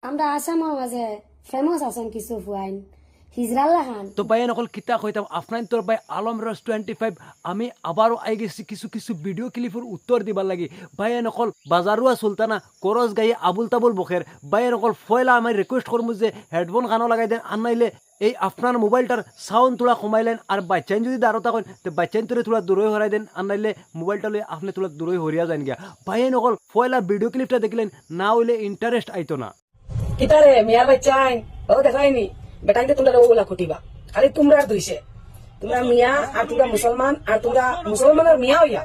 আমরা আসামের মাঝে ফেমাস আছেন কিছু ফুয়াইন হিজরাল্লাহ খান তো ভাই নকল কিতা কইতাম আপনার তোর ভাই আলম রস 25 আমি আবারও আই গেছি কিছু কিছু ভিডিও ক্লিপের উত্তর দিবার লাগি ভাই নকল বাজারুয়া সুলতানা করস গাই আবুল তাবুল বখের ভাই নকল ফয়লা আমি রিকোয়েস্ট করমু যে হেডফোন খানো লাগাই দেন আর নাইলে এই আপনার মোবাইলটার সাউন্ড তোলা কমাইলেন আর বাচ্চাইন যদি দাঁড়ো থাকেন তো বাচ্চাইন তোরে তোলা দূরে হরাই দেন আর নাইলে মোবাইলটা লই আপনি তোলা দূরে হরিয়া যান গিয়া ভাই নকল ফয়লা ভিডিও ক্লিপটা দেখলেন না হইলে ইন্টারেস্ট আইতো না কিতারে মিয়ার বাচ্চাই ও দেখাইনি বেটাইতে তোমরা ওগুলা খুটিবা খালি তোমরা দুইছে তোমরা মিয়া আর তোমরা মুসলমান আর তোমরা মুসলমানের মিয়া হইয়া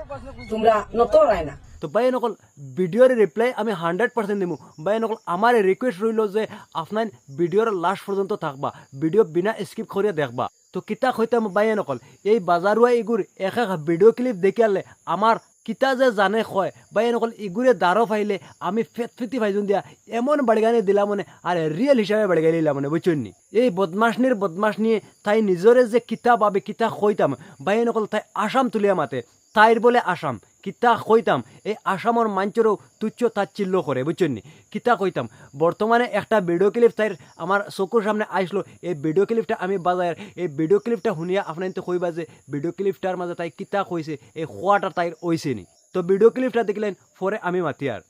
তোমরা নত রায় না তো ভাই নকল ভিডিওর রিপ্লাই আমি 100% দিমু ভাই নকল আমার রিকোয়েস্ট রইল যে আপনার ভিডিওর লাস্ট পর্যন্ত থাকবা ভিডিও বিনা স্কিপ করিয়া দেখবা তো কিতা হইতাম ভাই নকল এই বাজারুয়া ইগুর এক এক ভিডিও ক্লিপ দেখিয়ালে আমার কিতা যে জানে কয় ভাই নকল ইগুরে দাঁড়ো ফাইলে আমি ফেতফেতি ভাইজন দিয়া এমন বাড়িগানি দিলাম মানে আর রিয়েল হিসাবে বাড়িগানি দিলাম মানে বুঝছেন নি এই বদমাশনির বদমাশ নিয়ে তাই নিজরে যে কিতা পাবে কিতা কইতাম ভাই নকল তাই আসাম তুলিয়া মাতে তাইর বলে আসাম কিতা কইতাম এই আসামর মাঞ্চরও তুচ্ছ তাচ্ছিল্য করে বুঝছেন নি কিতা কইতাম বর্তমানে একটা ভিডিও ক্লিপ তাইর আমার চকুর সামনে আসলো এই ভিডিও ক্লিপটা আমি বাজার এই ভিডিও ক্লিপটা শুনিয়া আপনার তো কইবা যে ভিডিও ক্লিপটার মাঝে তাই কিতা কইছে এই খোয়াটা তাইর ওইছে নি তো ভিডিও ক্লিপটা দেখলেন পরে আমি মাতি আর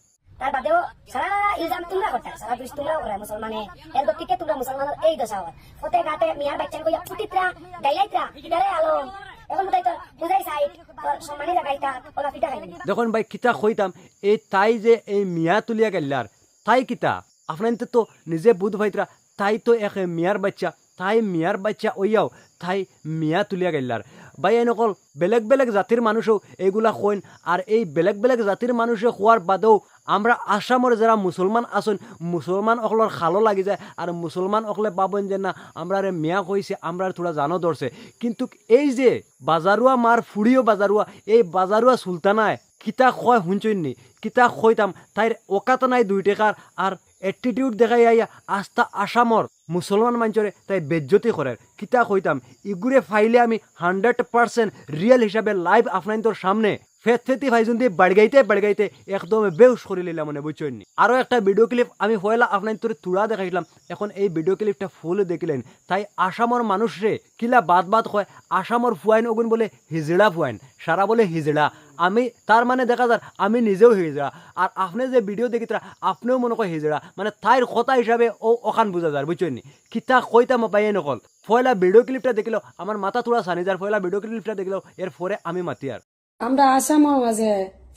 তার বাদেও সারা ইলজাম তোমরা করতে সারা দুষ তোমরা করে মুসলমানে এর গতিকে তোমরা মুসলমানের এই দশা হয় ফতে ঘাটে মিয়ার বাচ্চান কইয়া ফুটিত্রা গাইলাইত্রা ইদারে আলো এখন বুঝাই তো বুঝাই সাই তোর সম্মানী লাগাইতা ওলা পিটা খাইনি দেখুন ভাই কিতা কইতাম এই তাই যে এই মিয়া তুলিয়া গেলার তাই কিতা আপনার তো নিজে বুধ ভাইতরা তাই তো এক মিয়ার বাচ্চা তাই মিয়ার বাচ্চা ওইয়াও তাই মিয়া তুলিয়া গেলার ভাই নকল বেলেগ বেলেগ জাতির মানুষও এইগুলা কইন আর এই বেলেগ বেলেগ জাতির মানুষে হওয়ার বাদেও আমরা আসামের যারা মুসলমান আছেন মুসলমান অকলের খালো লাগি যায় আর মুসলমান অকলে পাবেন যে না আমরা মিয়া কইছে আমরা থোড়া জানো ধরছে কিন্তু এই যে বাজারুয়া মার ফুড়িও বাজারুয়া এই বাজারুয়া সুলতানায় কিতা কয় শুনছইনি কিতা কইতাম তাইর ওকাত নাই 2 টাকার আর অ্যাটিটিউড দেখাই আইয়া আস্থা আসামর মুসলমান মানুষরে তাই বেজ্জতি করে কিতা কইতাম ইগুরে ফাইলে আমি 100% রিয়েল হিসাবে লাইভ আপনার সামনে ফেতি ভাইজন দিয়ে বাড়গাইতে একদম বেউস করে নিলাম মানে বুঝছেন আরো একটা ভিডিও ক্লিপ আমি হইলা আপনার তোর তুলা দেখাইছিলাম এখন এই ভিডিও ক্লিপটা ফুল দেখিলেন তাই আসামর মানুষরে কিলা বাদ হয় আসামর ফুয়াইন ওগুন বলে হিজড়া ফুয়াইন সারা বলে হিজড়া আমি তার মানে দেখা যার আমি নিজেও হিজড়া আর আপনি যে ভিডিও দেখি তারা আপনিও মনে করেন হিজড়া মানে তাইর কথা হিসাবে ও ওখান বুঝা যায় বুঝছেন কিতা কইতাম পাই নকল ফয়লা ভিডিও ক্লিপটা দেখলো আমার মাথা তোরা সানি যার ফয়লা ভিডিও ক্লিপটা দেখলো এর পরে আমি মাতি আর আমরা আসামের মাঝে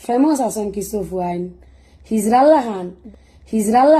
ফেমাস আছেন কিছু ফুয়াইন হিজরাল্লাহ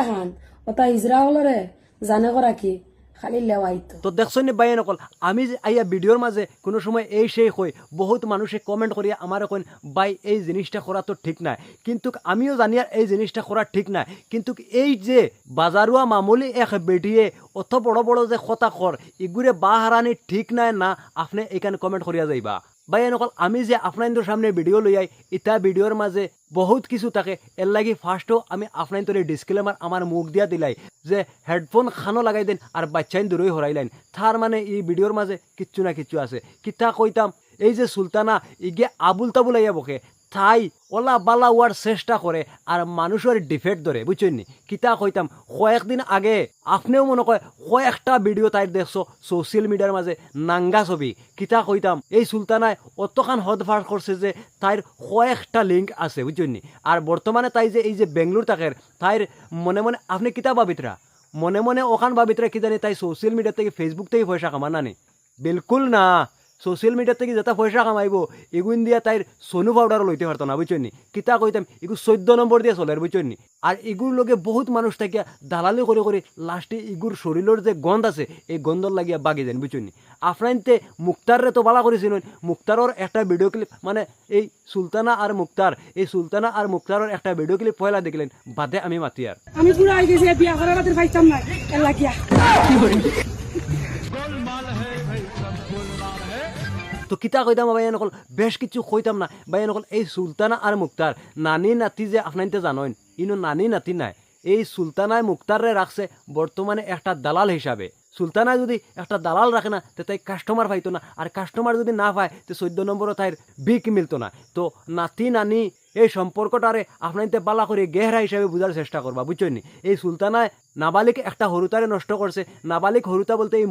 খান ওটা হিজরা হলরে জানে করা কি খালি লেওয়াইতো তো দেখছো নি বাইন অকল আমি যে আইয়া ভিডিওর মাঝে কোনো সময় এই সেই কই বহুত মানুষে কমেন্ট করিয়া আমার কইন বাই এই জিনিসটা করা তো ঠিক নাই কিন্তু আমিও জানি আর এই জিনিসটা করা ঠিক নাই কিন্তু এই যে বাজারুয়া মামুলি এক বেটিয়ে অত বড় বড় যে কথা কর ইগুরে বা হারানি ঠিক নাই না আপনি এখানে কমেন্ট করিয়া যাইবা ভাই নকল আমি যে আপনাদের সামনে ভিডিও লই আই ইটা ভিডিওর মাঝে বহুত কিছু থাকে এর লাগি ফার্স্টও আমি আপনাদের ডিসক্লেমার আমার মুখ দিয়া দিলাই যে হেডফোন খানো লাগাই দেন আর বাচ্চাইন দূরই হরাইলেন তার মানে এই ভিডিওর মাঝে কিচ্ছু না কিচ্ছু আছে কিতা কইতাম এই যে সুলতানা ইগে আবুল তাবুল আইয়া বকে তাই ওলা বালা ওয়ার চেষ্টা করে আর মানুষের ডিফেক্ট ধরে বুঝছেন নি কিতা কইতাম কয়েকদিন আগে আপনিও মনে কয় কয়েকটা ভিডিও তাই দেখছো সোশ্যাল মিডিয়ার মাঝে নাঙ্গা ছবি কিতা কইতাম এই সুলতানায় অতখান হদফার করছে যে তাইর কয়েকটা লিঙ্ক আছে বুঝছেন নি আর বর্তমানে তাই যে এই যে বেঙ্গলোর থাকের তাইর মনে মনে আপনি কিতা ভাবিতরা মনে মনে ওখান ভাবিতরা কি জানি তাই সোশ্যাল মিডিয়া থেকে ফেসবুক থেকে পয়সা কামানা নি বিলকুল না সোশ্যাল মিডিয়া থেকে যেটা পয়সা কামাইব এগুন দিয়া তাইর সোনু পাউডারও লইতে পারতো না বুঝছেন নি কিতা কইতাম এগু 14 নম্বর দিয়ে চলে বুঝছেন নি আর এগুর লগে বহুত মানুষ থাকিয়া দালালি করে করে লাস্টে এগুর শরীরের যে গন্ধ আছে এই গন্ধর লাগিয়া বাগি যান বুঝছেন নি আপনাইতে মুক্তারে তো বালা করেছিল মুক্তারের একটা ভিডিও ক্লিপ মানে এই সুলতানা আর মুক্তারের একটা ভিডিও ক্লিপ পয়লা দেখলেন বাদে আমি মাতি আর আমি পুরো আই গেছি বিয়া করার রাতের পাইতাম না এর লাগিয়া তো কিতা কইতাম ভাইয়া নকল বেশ কিছু কইতাম না ভাইয়া নকল এই সুলতানা আর মুক্তার নানি নাতি যে আপনাইতে জানেন ইনো নানি নাতি নাই এই সুলতানায় মুক্তারে রাখছে বর্তমানে একটা দালাল হিসাবে সুলতানা যদি একটা দালাল রাখে না তো তাই কাস্টমার পাইতো না, আর কাস্টমার যদি না পায় তো 14 নম্বরও তাই বিক মিলতো না। তো নাতি নানি এই সম্পর্কটারে আপনাইতে বালা করে গেহরা হিসাবে বোঝার চেষ্টা করবা, বুঝছনি। এই সুলতানায় নাবালিক একটা হরুতারে নষ্ট করছে। নাবালিক হরুতা বলতে এই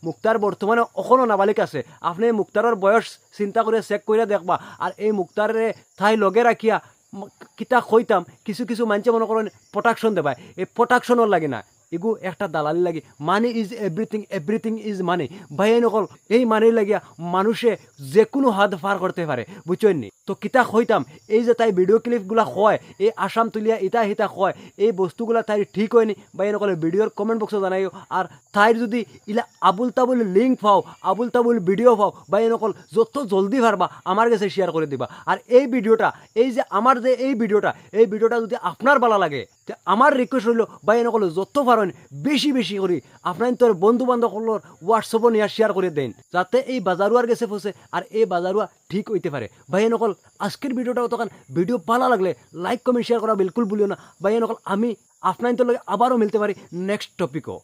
মুক্তার বর্তমানে এখনো নাবালিক আছে। আপনি মুক্তারের বয়স চিন্তা করে চেক করে দেখবা। আর এই মুক্তারে ঠাই লগে রাখিয়া কিতা কইতাম, কিছু কিছু মানুষে মনে করেন প্রোটেকশন দেবায়, এই প্রোটেকশনের লাগে না, এগু একটা দালালি লাগে। Money is everything, everything is money. ভাই নকল এই মানির লাগিয়া মানুষে যে কোনো হাত পার করতে পারে, বুঝছেননি। তো কিতা কইতাম, এই যে তাই ভিডিও ক্লিপগুলা হয়, এই আসাম তুলিয়া ইতা হিতা হয়, এই বস্তুগুলা তাই ঠিক হয়নি। ভাই নকলে ভিডিওর কমেন্ট বক্সে জানাইও। আর তাই যদি ইলা আবুল তাবুল লিঙ্ক পাও, আবুল তাবুল ভিডিও পাও, ভাই নকল যত জলদি পারবা আমার কাছে শেয়ার করে দিবা। আর এই ভিডিওটা, এই যে আমার যে এই ভিডিওটা যদি আপনার ভালো লাগে, আমার রিকোয়েস্ট হইল ভাই নকল যত পারেন বেশি বেশি করে আপনার তোর বন্ধু বান্ধবগুলোর হোয়াটসঅ্যাপে নিয়ে শেয়ার করে দেন, যাতে এই বাজারুয়ার গেছে ফসে আর এই বাজারুয়া ঠিক হইতে পারে। ভাই নকল আজকের ভিডিওটাও তখন ভিডিও ভালো লাগলে লাইক কমেন্ট শেয়ার করা বিলকুল ভুলিও না। ভাই নকল আমি আপনার তোর লগে আবারও মিলতে পারি নেক্সট টপিকও।